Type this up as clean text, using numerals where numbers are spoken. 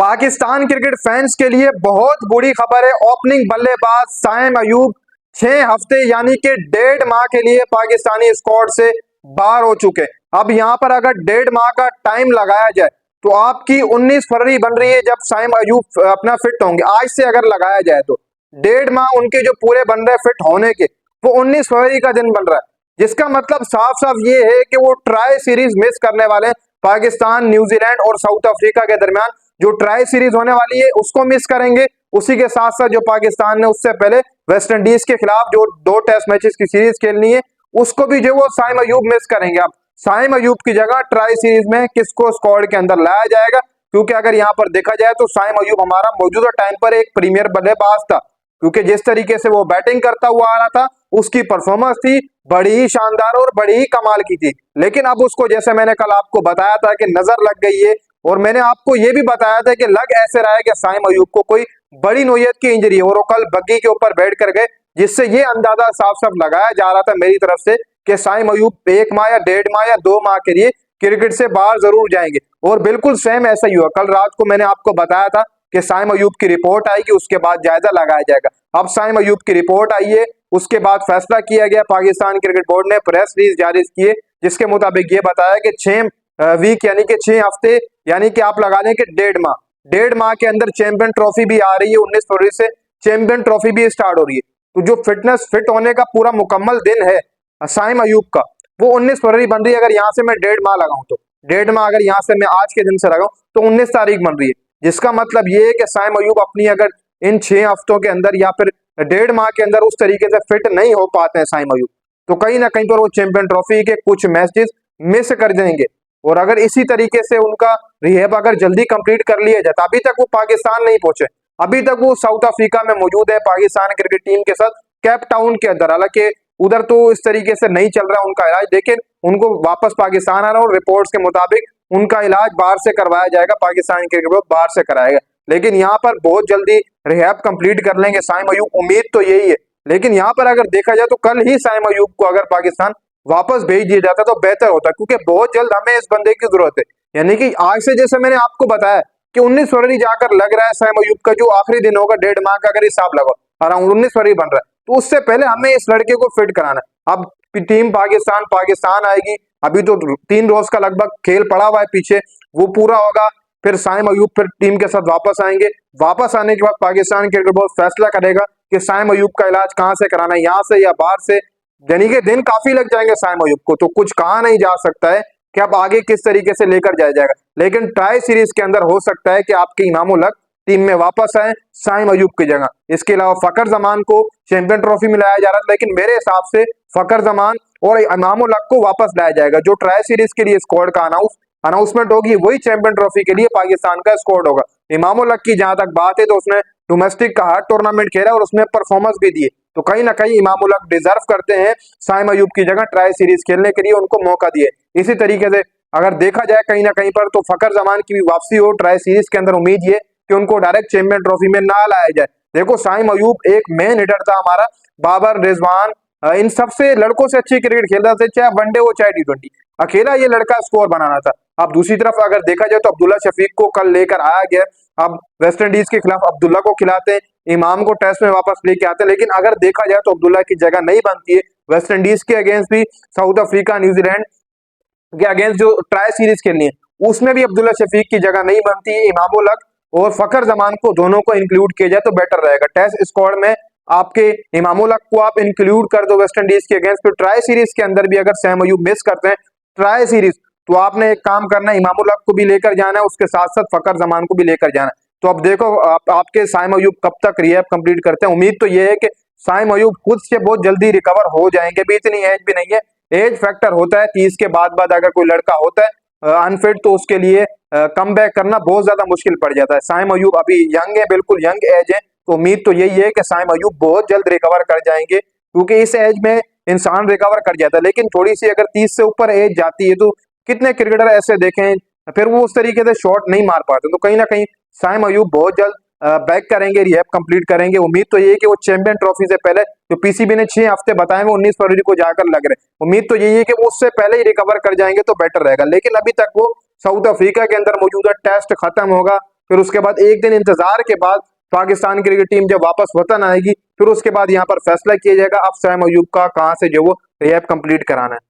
Pakistan cricket fans के लिए बहुत बुरी खबर है। ओपनिंग बल्लेबाज साइम अयूब 6 हफ्ते यानी कि 1.5 माह के लिए पाकिस्तानी स्क्वाड से बाहर हो चुके। अब यहां पर अगर 1.5 माह का टाइम लगाया जाए तो आपकी 19 फरवरी बन रही है जब साइम अयूब अपना फिट होंगे। आज से अगर लगाया जाए तो 1.5 माह उनके जो पूरे बन रहे फिट होने के, वो 19 फरवरी का दिन बन रहा है, जिसका मतलब साफ साफ ये है कि वो ट्राई सीरीज मिस करने वाले हैं। पाकिस्तान, न्यूजीलैंड और साउथ अफ्रीका के दरमियान जो ट्राई सीरीज होने वाली है उसको मिस करेंगे। उसी के साथ साथ जो पाकिस्तान ने उससे पहले वेस्ट इंडीज के खिलाफ जो 2 टेस्ट मैचेस की सीरीज खेलनी है उसको भी जो वो साइम अयूब मिस करेंगे। अब साइम अयूब की जगह ट्राई सीरीज में किसको स्क्वाड के अंदर लाया जाएगा? क्योंकि अगर यहाँ पर देखा जाए तो साइम अयूब हमारा मौजूदा टाइम पर एक प्रीमियर बल्लेबाज था, क्योंकि जिस तरीके से वो बैटिंग करता हुआ आ रहा था उसकी परफॉर्मेंस थी बड़ी ही शानदार और बड़ी ही कमाल की थी। लेकिन अब उसको, जैसे मैंने कल आपको बताया था कि नजर लग गई है, और मैंने आपको ये भी बताया था कि लग ऐसे रहा है कि साइम अयूब को कोई बड़ी नोयत की इंजरी है और वो कल बग्गी के ऊपर बैठ कर गए, जिससे ये अंदाजा साफ साफ लगाया जा रहा था मेरी तरफ से कि साइम अयूब 1 माह या 1.5 माह या 2 माह के लिए क्रिकेट से बाहर जरूर जाएंगे। और बिल्कुल सेम ऐसा ही हुआ। कल रात को मैंने आपको बताया था कि साइम अयूब की रिपोर्ट आएगी, उसके बाद जायजा लगाया जाएगा। अब साइम अयूब की रिपोर्ट आई है, उसके बाद फैसला किया गया। पाकिस्तान क्रिकेट बोर्ड ने प्रेस रिलीज जारी की है, जिसके मुताबिक ये बताया कि 6 वीक यानी कि 6 हफ्ते यानी कि आप लगा लें कि 1.5 माह के अंदर चैंपियन ट्रॉफी भी आ रही है। 19 फरवरी से चैंपियन ट्रॉफी भी स्टार्ट हो रही है। तो जो फिट होने का पूरा मुकम्मल दिन है साइम अयूब का, वो 19 फरवरी बन रही है। अगर यहाँ से मैं 1.5 माह लगाऊं तो 1.5 माह, अगर यहाँ से मैं आज के दिन से लगाऊं तो 19 तारीख बन रही है, जिसका मतलब ये है कि साइम अयूब अपनी अगर इन 6 हफ्तों के अंदर या फिर 1.5 माह के अंदर उस तरीके से फिट नहीं हो पाते हैं साइम अयूब, तो कहीं ना कहीं पर वो चैंपियन ट्रॉफी के कुछ मैचेस मिस कर जाएंगे। और अगर इसी तरीके से उनका रिहैब अगर जल्दी कंप्लीट कर लिया जाता, अभी तक वो पाकिस्तान नहीं पहुंचे, अभी तक वो साउथ अफ्रीका में मौजूद है पाकिस्तान क्रिकेट टीम के साथ कैप टाउन के अंदर। हालांकि उधर तो इस तरीके से नहीं चल रहा उनका इलाज, लेकिन उनको वापस पाकिस्तान आना और रिपोर्ट्स के मुताबिक उनका इलाज बाहर से करवाया जाएगा, पाकिस्तान क्रिकेट बोर्ड बाहर से कराएगा। लेकिन यहाँ पर बहुत जल्दी रिहैब कंप्लीट कर लेंगे साइम अयूब, उम्मीद तो यही है। लेकिन यहाँ पर अगर देखा जाए तो कल ही साइम अयूब को अगर पाकिस्तान वापस भेज दिया जाता तो बेहतर होता, क्योंकि बहुत जल्द हमें इस बंदे की जरूरत है। यानी कि आज से, जैसे मैंने आपको बताया कि 19 फरवरी जाकर लग रहा है साइम अयूब का जो आखिरी दिन होगा 1.5 माह का, अगर हिसाब लगाओ अराउंड 19 फरवरी बन रहा है, तो उससे पहले हमें इस लड़के को फिट कराना है। अब टीम पाकिस्तान आएगी, अभी तो 3 रोज का लगभग खेल पड़ा हुआ है पीछे, वो पूरा होगा, फिर साइम अयूब फिर टीम के साथ वापस आएंगे। वापस आने के बाद पाकिस्तान क्रिकेट बोर्ड फैसला करेगा कि साइम अयूब का इलाज कहां से कराना है, यहाँ से या बाहर से। यानी कि दिन काफी लग जाएंगे साइम अयूब को, तो कुछ कहा नहीं जा सकता है कि अब आगे किस तरीके से लेकर जाया जाएगा। लेकिन ट्राई सीरीज के अंदर हो सकता है कि आपके इमाम उल हक टीम में वापस आए साइम अयूब की जगह। इसके अलावा फकर जमान को चैंपियन ट्रॉफी में लाया जा रहा था, लेकिन मेरे हिसाब से फकर जमान और इमाम उल हक को वापस लाया जाएगा। जो ट्राई सीरीज के लिए स्क्वाड का अनाउंसमेंट होगी वही चैंपियन ट्रॉफी के लिए पाकिस्तान का स्क्वाड होगा। इमाम उल हक की जहां तक बात है तो उसने डोमेस्टिक का हर टूर्नामेंट खेला और उसमें परफॉर्मेंस भी दी है, तो कहीं ना कहीं इमाम उल हक डिजर्व करते हैं साइम अयूब की जगह ट्राई सीरीज खेलने के लिए उनको मौका दिए। इसी तरीके से अगर देखा जाए कहीं ना कहीं पर तो फकर जमान की भी वापसी हो ट्राई सीरीज के अंदर, उम्मीद ये कि उनको डायरेक्ट चैंपियन ट्रॉफी में ना लाया जाए। देखो साइम अयूब एक मेन हिटर था हमारा, बाबर, रिजवान, इन सबसे लड़कों से अच्छी क्रिकेट खेलता था, चाहे वनडे हो चाहे T20, अकेला ये लड़का स्कोर बनाना था। अब दूसरी तरफ अगर देखा जाए तो अब्दुल्ला शफीक को कल लेकर आया गया, अब वेस्ट इंडीज के खिलाफ अब्दुल्ला को खिलाते हैं, इमाम को टेस्ट में वापस लेके आते हैं। लेकिन अगर देखा जाए तो अब्दुल्ला की जगह नहीं बनती है वेस्ट इंडीज के अगेंस्ट भी, साउथ अफ्रीका, न्यूजीलैंड के अगेंस्ट जो ट्राई सीरीज खेलनी है उसमें भी अब्दुल्ला शफीक की जगह नहीं बनती है। इमाम उल हक और फकर जमान को दोनों को इंक्लूड किया जाए तो बेटर रहेगा। टेस्ट स्क्वाड में आपके इमाम उल हक को आप इंक्लूड कर दो वेस्ट इंडीज के अगेंस्ट, फिर ट्राई सीरीज के अंदर भी अगर साइम अयूब मिस करते हैं ट्राई सीरीज, तो आपने एक काम करना है, इमाम उल हक को भी लेकर जाना है, उसके साथ साथ फकर जमान को भी लेकर जाना है। तो अब देखो आपके साइम अयूब कब तक रिहैब कंप्लीट करते हैं। उम्मीद तो ये है कि साइम अयूब खुद से बहुत जल्दी रिकवर हो जाएंगे, भी इतनी एज भी नहीं है। एज फैक्टर होता है 30 के बाद अगर कोई लड़का होता है अनफिट तो उसके लिए कम बैक करना बहुत ज्यादा मुश्किल पड़ जाता है। साइम अयूब अभी यंग है, बिल्कुल यंग एज है, तो उम्मीद तो यही है कि साइम अयूब बहुत जल्द रिकवर कर जाएंगे, क्योंकि इस एज में इंसान रिकवर कर जाता है। लेकिन थोड़ी सी अगर 30 से ऊपर एज जाती है तो कितने क्रिकेटर ऐसे देखें फिर वो उस तरीके से शॉट नहीं मार पाते, तो कहीं ना कहीं साइम अयूब बहुत जल्द बैक करेंगे, रिहैब कंप्लीट करेंगे। उम्मीद तो ये है कि वो चैंपियन ट्रॉफी से पहले, जो पीसीबी ने 6 हफ्ते बताए वो 19 फरवरी को जाकर लग रहे, उम्मीद तो यही है कि वो उससे पहले ही रिकवर कर जाएंगे तो बेटर रहेगा। लेकिन अभी तक वो साउथ अफ्रीका के अंदर मौजूद है, टेस्ट खत्म होगा फिर उसके बाद एक दिन इंतजार के बाद पाकिस्तान क्रिकेट टीम जब वापस वतन आएगी, फिर उसके बाद यहाँ पर फैसला किया जाएगा अब शाम अयूब का कहाँ से जो वो रिहैब कंप्लीट कराना है।